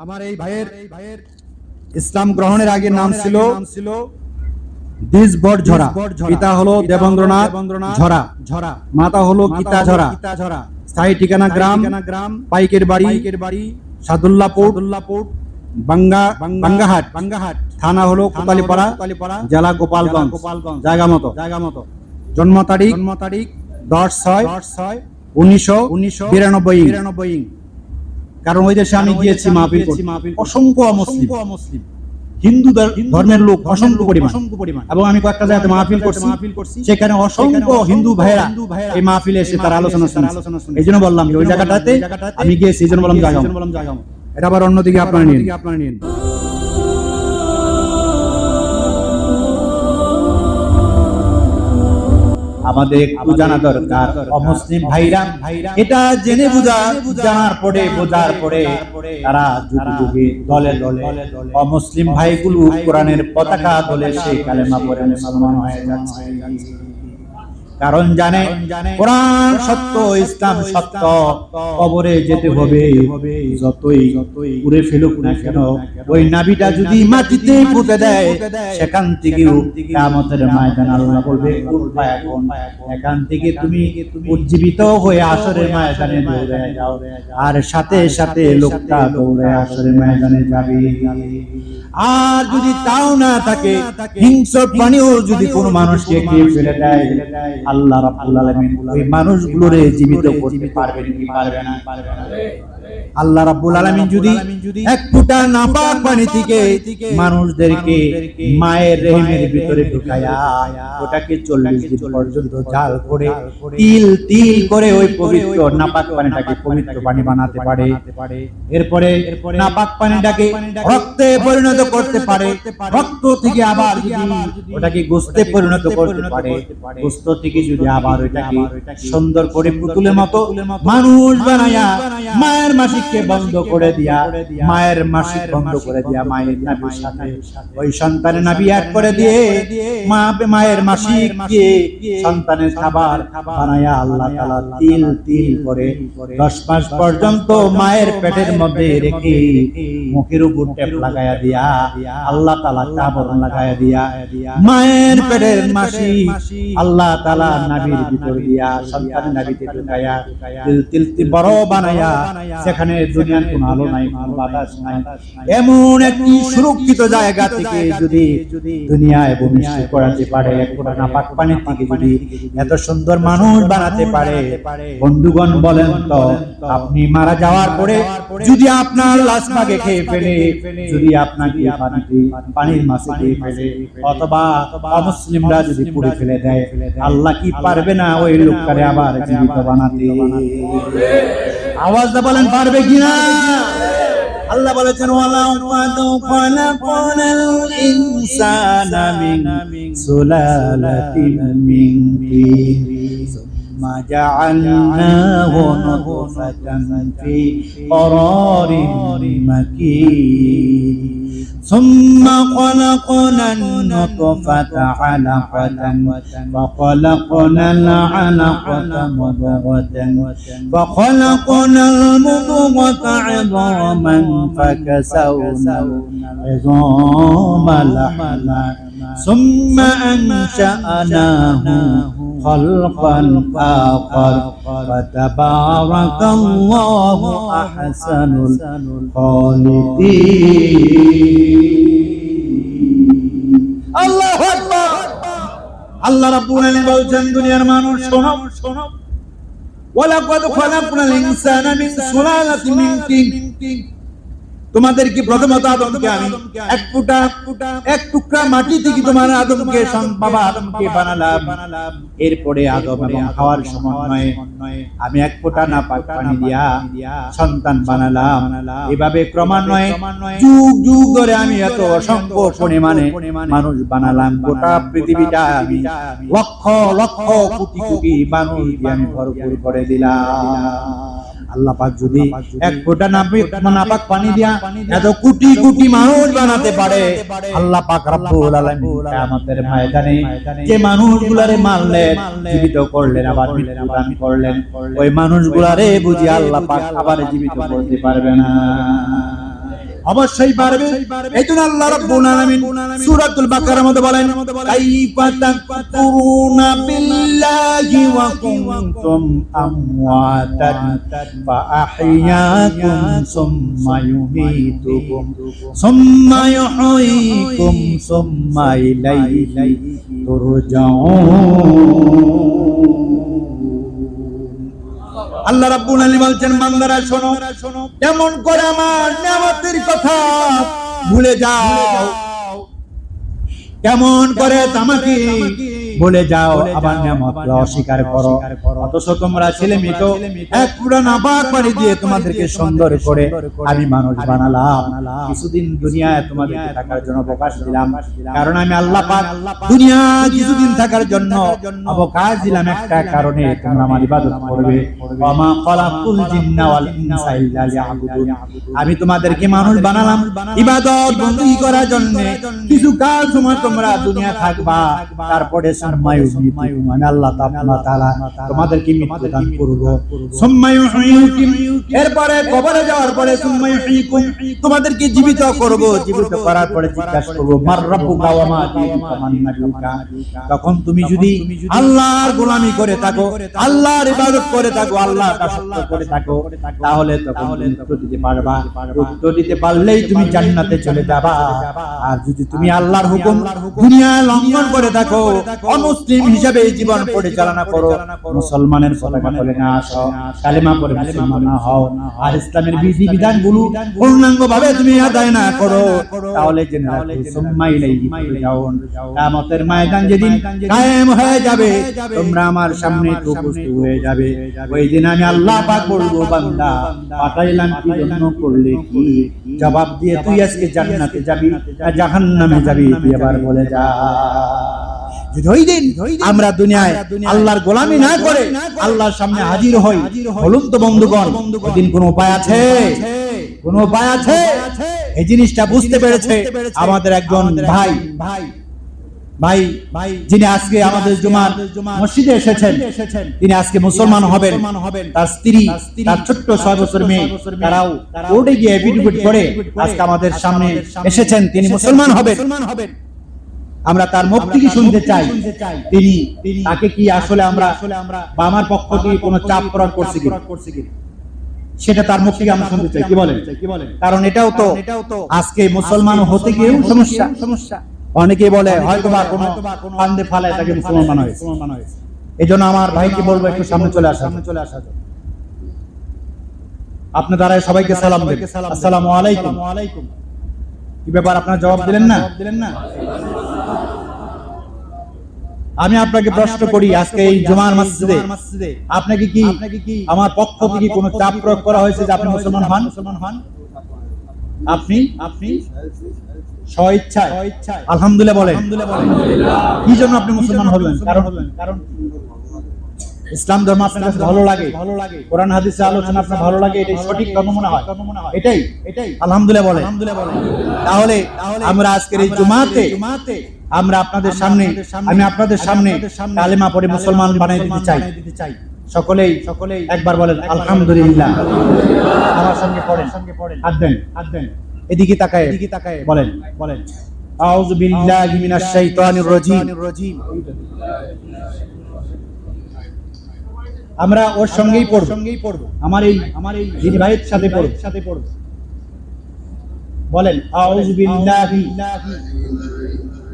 আমার এই ভাইয়ের ইসলাম গ্রহণের আগে নাম ছিল দিসবর ঝরা। পিতা হলো দেবেন্দ্রনাথ ঝরা, মাতা হলো গীতা ঝরা। স্থায়ী ঠিকানা গ্রাম পাইকের বাড়ি সাদুল্লাপুর বাঙ্গাহাট। থানা হলো কোতালিপাড়া, জেলা গোপালগঞ্জ। জায়গা মতো জন্ম তারিখ 10/6/1992। কারণ ওই দেশে আমি গিয়েছি মাহফিল করতে, অসংখ্য মুসলিম হিন্দু ধর্মের লোক অসংখ্য পরিমাণ, এবং আমি কয়েকটা জায়গাতে মাহফিল করছি, সেখানে অসংখ্য হিন্দু ভাইরা এই মাহফিলে এসে তার আলোচনা শুনছে। এই জন্য বললাম যে ওই জায়গাটাতে আমি গিয়েছি, এই জন্য বললাম জায়গা। এটা আবার অন্যদিকে আপনারা নিন। আমাদের একটু জানা দরকার, অমুসলিম ভাইরা এটা জেনে বোঝার পরে তারা যুগে দলে অমুসলিম ভাইগুলো কোরআনের পতাকা দলে সেই কালেমা পড়ে মুসলমান হয়ে যাচ্ছে। কারণ জানে কোরআন সত্য, ইসলাম সত্য, কবরে যেতে হবে। যতই উড়ে ফেলুক না কেন, ওই নাভিটা যদি মাটিতে পুঁতে দেয়, সেখান থেকে কিয়ামতের ময়দানে আল্লাহ বলবে এখান থেকে তুমি উজ্জীবিত হয়ে আসরের ময়দানে দৌড়ে যাও। আর সাথে সাথে লোকটা দৌড়ে আসরের ময়দানে যাবে। আর যদি তাও না থাকে, হিংস্র প্রাণীও যদি কোনো মানুষকে খেয়ে ফেলে দেয়, আল্লাহ রাব্বুল আলামিন ওই মানুষগুলোরে জীবিত করতে পারবেন কি পারবে না? আল্লাহ রাব্বুল আলামিন যদি এক ফোঁটা নাপাক পানি থেকে মানুষদেরকে মায়ের রেহেমের ভিতরে ঢুকায়া ওটাকে 40 দিন পর্যন্ত জাল করে তিল করে ওই পবিত্র নাপাক পানিটাকে পবিত্র পানি বানাতে পারে, এরপরে নাপাক পানিটাকে রক্তে পরিণত করতে পারে, রক্ত থেকে আবার ওটাকে গোশতে পরিণত করতে পারে, গোশত থেকে যদি আবার ওটাকে সুন্দর করে পুতুলের মতো মানুষ বানায়া মায়ের মাসিককে বন্ধ করে দিয়া, মায়ের নাভির সাথে ওই সন্তানের নাভি এক করে দিয়ে মায়ের মাসিককে সন্তানের খাবার বানায়া আল্লাহ তাআলা তিল করে 10 মাস পর্যন্ত মায়ের পেটের মধ্যে রেখে মুখের উপর টেপ লাগায়া দিয়া, আল্লাহ তাআলা কাবর লাগায়া দিয়া, মায়ের পেটের মাসিক আল্লাহ তাআলা নাভির ভিতর দিয়া সন্তানের নাভিতে ঢুকায়া তিল বড় বানায়া, সেখানে দুনিয়ার কোনো আলো নাই, কোনো বাতাস নাই, এমন একটি সুরক্ষিত জায়গা থেকে যদি দুনিয়ায় ভূমিষ্ঠ করাতে পারে, একটা নাপাক পানি থেকে যদি এত সুন্দর মানুষ বানাতে পারে, বন্ধুগণ বলেন তো, আপনি মারা যাওয়ার পরে যদি আপনার লাশ মাগে খেয়ে ফেলে, যদি আপনাকে পানির মাছে খেয়ে ফেলে, অথবা অমুসলিমরা যদি পুড়ে ফেলে দেয়, আল্লাহ কি পারবে না ওই লোকটারে আবার জীবিত বানাতে? আওয়াজটা বলেন, পারবে কিনা? আল্লাহ বলেছেন ওয়ালাকাদ খালাকনাল ইনসানা মিন সুলালাতিন মিন তিন সুম্মা জাআলনাহু নুতফাতান ফি ক্বরারিন মাকিন ثم خلقنا النطفة علقة فخلقنا العلقة مضغة فخلقنا المضغة عظاما فكسونا العظام لحما ثم أنشأناه خلقا آخر فتبارك الله أحسن الخالقين। আল্লাহু আকবার। আল্লাহ রাব্বুল আলামিন বলেছেন, দুনিয়ার মানুষ শোনো, ওয়ালাকাদ খালাকনাল ইনসানা মিন সুলালাতিন মিন তিন, তোমাদেরকে প্রথমত আদমকে আমি এক টুকরা মাটি থেকে তোমার আদমকে বাবা আদমকে বানালাম, এরপরে আদম এবং হাওয়ার সমন্বয়ে আমি এক ফোঁটা নাপাক পানি দিয়া সন্তান বানালাম। এভাবে ক্রমান্বয়ে যুগ ধরে আমি এত অসংখ্য পরিমাণে মানুষ বানালাম। গোটা পৃথিবীটা আমি লক্ষ কোটি মানুষ দিয়ে আমি ভরপুর করে দিলাম। আল্লাহ পাক যদি এক ফোঁটা নাপাক পানি দিয়া এত কোটি মানুষ বানাতে পারে, আল্লাহ পাক রব্বুল আলামিন কিয়ামতের ময়দানে যে মানুষগুলারে মারলেন, জীবিত করলেন, আবার মৃত্যুদান করলেন, ওই মানুষগুলারে বুঝি আল্লাহ পাক আবার জীবিত করতে পারবে না? অবশ্যই পারবে। এইজন্য আল্লাহ রাব্বুল আলামিন সূরাতুল বাকারার মধ্যে বলেন, কাইফা তাকফুরুনা বিল্লাহি ওয়া কুনতুম আমওয়াতান ফাআহইয়াকুম সুম্মা ইউমীতুকুম সুম্মা ইউহয়িকুম সুম্মা ইলাইহি তুরজাউন। আল্লাহ রাব্বুল আলামিন বলছেন, বান্দারা শোনো, কেমন করে আমার নিয়ামতের কথা ভুলে যাও, কেমন করে আমাকে ভুলে যাও, আবার নিয়ামত অস্বীকার করো। অথচ তোমরা ছেলে মেয়ে তো এক পুরা নাপাক পানি দিয়ে তোমাদেরকে সুন্দর করে আমি মানুষ বানালাম, কিছুদিন দুনিয়ায় তোমাদেরকে থাকার জন্য অবকাশ দিলাম। কারণ আমি আল্লাহ পাক দুনিয়া কিছুদিন থাকার জন্য অবকাশ দিলাম একটা কারণে, তোমরা আমার ইবাদত করবে। ওয়ামা খালাকুল জিন্না ওয়াল ইনসা ইল্লা লিয়াবুদুন, আমি তোমাদেরকে মানুষ বানালাম ইবাদত বندگی করার জন্য। কিছু কাল সময় তোমরা দুনিয়া থাকবা, তারপরে আমি আল্লাহ তাআলা তোমাদেরকে মৃত্যু দান করব। সুম্মা ইউহয়িকুম, এরপরে কবরে যাওয়ার পরে সুম্মা ইউহয়িকুম, তোমাদেরকে জীবিত করব। জীবিত করার পরে জিজ্ঞাসা করব, মার রাব্বুকা ওয়া মা দীনুকা মান নাবিয়ুকা। তখন তুমি যদি আল্লাহর গোলামি করে থাকো, আল্লাহর ইবাদত করে থাকো, আল্লাহর দাসত্ব করে থাকো, তাহলে তখন উত্তর দিতে পারবা। উত্তর দিতে পারলেই তুমি জান্নাতে চলে যাবা। আর যদি তুমি আল্লাহর হুকুম দুনিয়া লঙ্ঘন করে থাকো, অমুসলিম হিসেবে জীবন পরিচালনা করো, মুসলমানের পতাকা তলে না আসো, কালেমা পড়ে মুসলমান না হও, আর ইসলামের বিধি বিধানগুলো পূর্ণাঙ্গভাবে তুমি আদায় না করো, তাহলে জেনে রাখো সুম্মা ইলাইহি তুরজাউন, কিয়ামতের ময়দান যেদিন কায়েম হয়ে যাবে, তোমরা আমার সামনে উপস্থিত হয়ে যাবে। ওই দিন আমি আল্লাহ পাক বলবো, বান্দা পাঠাইলাম কি জন্য, করলে কি? জবাব দিয়ে তুই আজকে জান্নাতে যাবি না জাহান্নামে যাবি, তুই আবার বলে যা। যদি ওই দিন আমরা দুনিয়ায় আল্লাহর গোলামি না করে আল্লাহর সামনে হাজির হই, বলুন তো বন্ধুগণ, ওই দিন কোন উপায় আছে? কোন উপায় আছে? এই জিনিসটা বুঝতে পেরেছে আমাদের একজন ভাই যিনি আজকে আমাদের জুমার মসজিদে এসেছেন, তিনি আজকে মুসলমান হবেন। তার স্ত্রী, তার ছোট্ট 6 বছর মেয়ে, তারাও কোর্টে গিয়ে এফিডেভিট করে আজকে আমাদের সামনে এসেছেন, তিনি মুসলমান হবেন। আমরা তার মুখ থেকে শুনতে চাই, তিনি তাকে কি আসলে আমরা বা আমার পক্ষ থেকে কোনো চাপ প্রয়োগ করছি কি, সেটা তার মুখ থেকে আমরা শুনতে চাই। কি বলেন? কারণ এটাও তো আজকে মুসলমান হতে গিয়েও সমস্যা। অনেকে বলে হয়তো বা কোনো ফান্দে ফালায় তাকে মুসলমান হয়েছে। এই জন্য আমার ভাইকে বলবো একটু সামনে চলে আসা। আপনি দ্বারা সবাইকে সালাম দেন, আসসালামু আলাইকুম। কি ব্যাপার, আপনার জবাব দিলেন না? আমি আপনাকে প্রশ্ন করি, আজকে এই জুমার মসজিদে আপনাকে কি আমার পক্ষ থেকে কোনো চাপ প্রয়োগ করা হয়েছে যে আপনি মুসলমান হন? আপনি স্বইচ্ছায় আলহামদুলিল্লাহ বলেন। কি জন্য আপনি মুসলমান হলেন? কারণ ইসলাম ধর্ম আপনার কাছে ভালো লাগে, কোরআন হাদিসে আলোচনা আপনার ভালো লাগে, এটাই সঠিক ধর্ম মনে হয়, এটাই আলহামদুলিল্লাহ বলেন। তাহলে আমরা আজকের এই জুমাতে আমরা আপনাদের সামনে, আমি আপনাদের সামনে কালেমা পড়ে মুসলমান বানিয়ে দিতে চাই। সকলেই একবার বলেন আলহামদুলিল্লাহ। আমার সঙ্গে পড়েন, হাত দেন, এদিকে তাকায় বলেন আউযু বিল্লাহি মিনাশ শাইতানির রাজীম। আমরা ওর সঙ্গেই পড়ব, আমার এই যিনি ভাইয়ের সাথে পড়ব। বলেন আউযু বিল্লাহি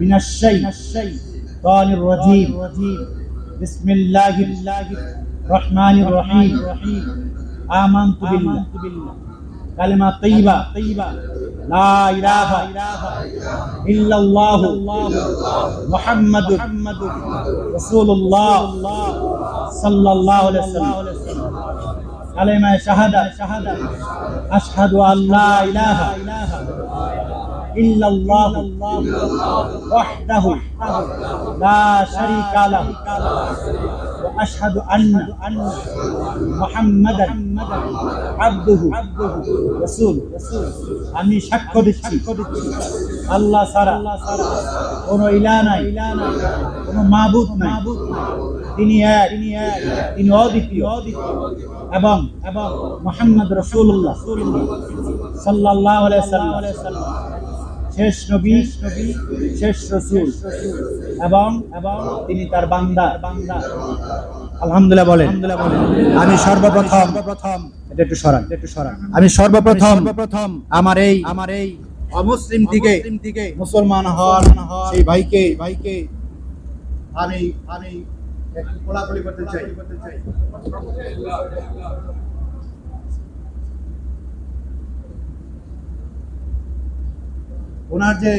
মিনাশ শাইতানির রাজীম, বিসমিল্লাহির রহমানির রহিম, আমানতু বিল্লাহ, কালিমা তাইয়্যিবা, লা ইলাহা ইল্লাল্লাহু মুহাম্মাদুর রাসূলুল্লাহ সাল্লাল্লাহু আলাইহি ওয়াসাল্লাম, কালিমা শাহাদাত, আশহাদু আল্লা ইলাহা ইল্লাল্লাহু ওয়াহদাহু লা শারীকা লাহু ওয়া আশহাদু আন্না মুহাম্মাদান আবদুহু রাসূল। আমি সাক্ষ্য দিচ্ছি আল্লাহ ছাড়া কোনো ইলাহ নাই, কোনো মাবুদ নাই, তিনি এক, তিনি অদ্বিতীয় এবং মুহাম্মদ রাসূলুল্লাহ সাল্লাল্লাহু আলাইহি ওয়াসাল্লাম শেষ নবী, শেষ রাসূল এবং তিনি তার বান্দা। আলহামদুলিল্লাহ বলেন। আমি সর্বপ্রথম এটা একটু সরান, আমি সর্বপ্রথম আমার এই অমুসলিম দিকে মুসলমান হওয়ার সেই ভাইকে আমি একটু কোলাকুলি করতে চাই। ওনার যে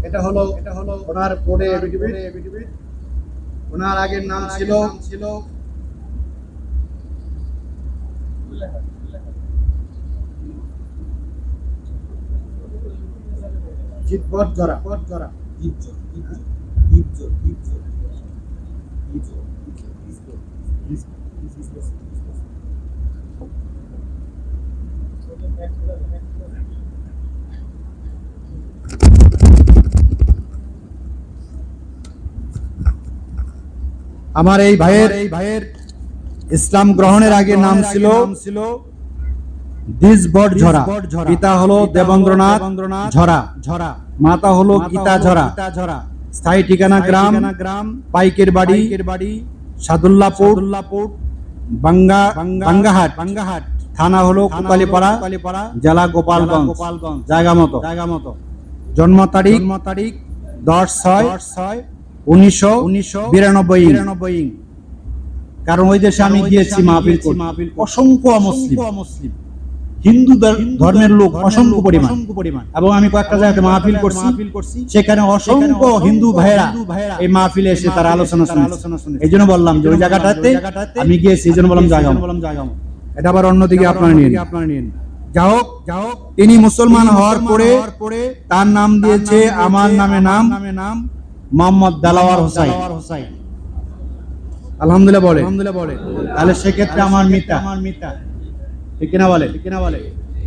এটা হলো ওনার পরে এফিডেভিট। ওনার আগের নাম ছিল জিতবট জরা। আমার এই ভাইয়ের ইসলাম গ্রহণের আগে নাম ছিল দিসবট ঝরা। পিতা হলো দেবেন্দ্রনাথ ঝরা, মাতা হলো গীতা ঝরা। স্থায়ী ঠিকানা গ্রাম পাইকের বাড়ি সাদুল্লাপুর বাঙ্গাহাট। থানা হলো কোকালীপাড়া, জেলা গোপালগঞ্জ। জায়গা মতো জন্ম তারিখ 10/6/1992। কারণ ওই দেশে আমি গিয়েছি মাহফিল করতে। অসংখ্য মুসলিম হিন্দু ধর্মের লোক অসংখ্য পরিমাণ, এবং আমি কয়েকটা জায়গাতে মাহফিল করছি, সেখানে অসংখ্য হিন্দু ভাইরা এই মাহফিলে এসে তারা আলোচনা শুনে। এই জন্য বললাম যে ওই জায়গাটাতে আমি গিয়েছি, এই জন্য বললাম জায়গা। এটা আবার অন্যদিকে আপনারা নিন। যাই হোক, তিনি মুসলমান হওয়ার পরে তার নাম দিয়েছে আমার নামে নাম মোহাম্মদ দেলাওয়ার হোসাইন। আলহামদুলিল্লাহ বলে। তাহলে সেক্ষেত্রে আমার মিতা ঠিক কিনা বলে।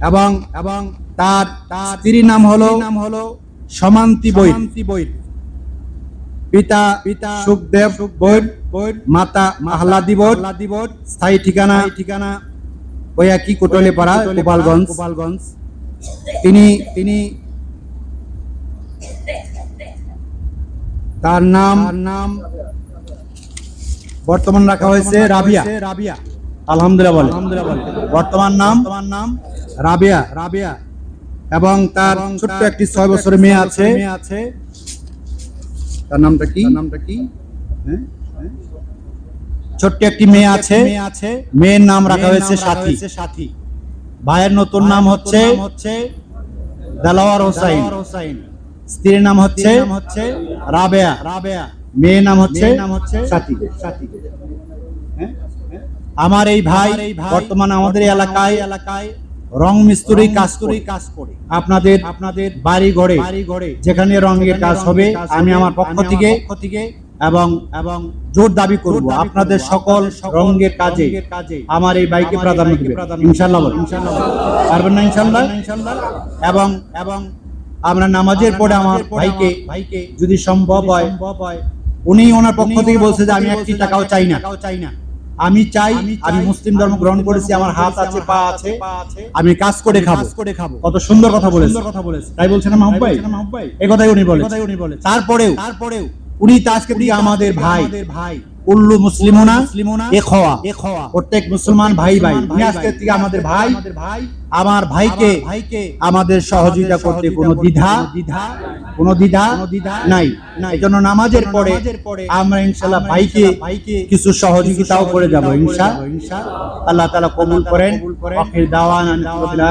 এবং তার স্ত্রীর নাম হলো সমান্তি বৈর। পিতা সুখদেব বৈর, মাতা আহলাদি বৈর। স্থায়ী ঠিকানা ওই একই কোটালীপাড়া, গোপালগঞ্জ। তিনি তার নাম বর্তমান রাখা হয়েছে রাবিয়া। আলহামদুলিল্লাহ বলে। বর্তমান নাম রাবিয়া। এবং তার ছোট্ট একটি 6 বছরের মেয়ে আছে। তার নামটা কি? ছোট্ট একটি মেয়ে আছে, মেয়ের নাম রাখা হয়েছে সাথী। ভাইয়ের নতুন নাম হচ্ছে দেলাওয়ার হোসাইন। স্ত্রীর নাম হচ্ছে রাবেয়া। মেয়ের নাম হচ্ছে সাথী। আমার এই ভাই বর্তমানে আমাদের এলাকায় রং মিস্ত্রি কাজ করে। আপনাদের বাড়ি ঘরে যেখানে রঙের কাজ হবে, আমি আমার পক্ষ থেকে এবং জোর দাবি করব আপনাদের সকল রঙের কাজে আমার এই ভাইকে প্রাধান্য দিবেন ইনশাআল্লাহ। পারবেন না ইনশাআল্লাহ? এবং আমরা নামাজের পরে আমার ভাইকে যদি সম্ভব হয়, উনি ওনার পক্ষ থেকে বলছে যে আমি 1 টাকাও চাই না। আমি চাই, আমি মুসলিম ধর্ম গ্রহণ করেছি, আমার হাত আছে, পা আছে, আমি কাজ করে খাবো। কত সুন্দর কথা বলেছে, তাই বলছেন না মাহবুব ভাই? এই কথাই উনি বলে। তারপরেও উনি আজকে দিয়ে আমাদের ভাই কুল্লু মুসলিমুনা ইখওয়া, প্রত্যেক মুসলমান ভাই উনি আজকে থেকে আমাদের ভাই। আমার ভাইকে আমাদের সহযোগিতা করতে কোনো দ্বিধা নাই। এজন্য নামাজের পরে আমরা ইনশাআল্লাহ ভাইকে কিছু সহযোগিতাও করে যাব ইনশাআল্লাহ। আল্লাহ তাআলা কবুল করেন। আখির দাওয়ানা আলহামদুলিল্লাহ।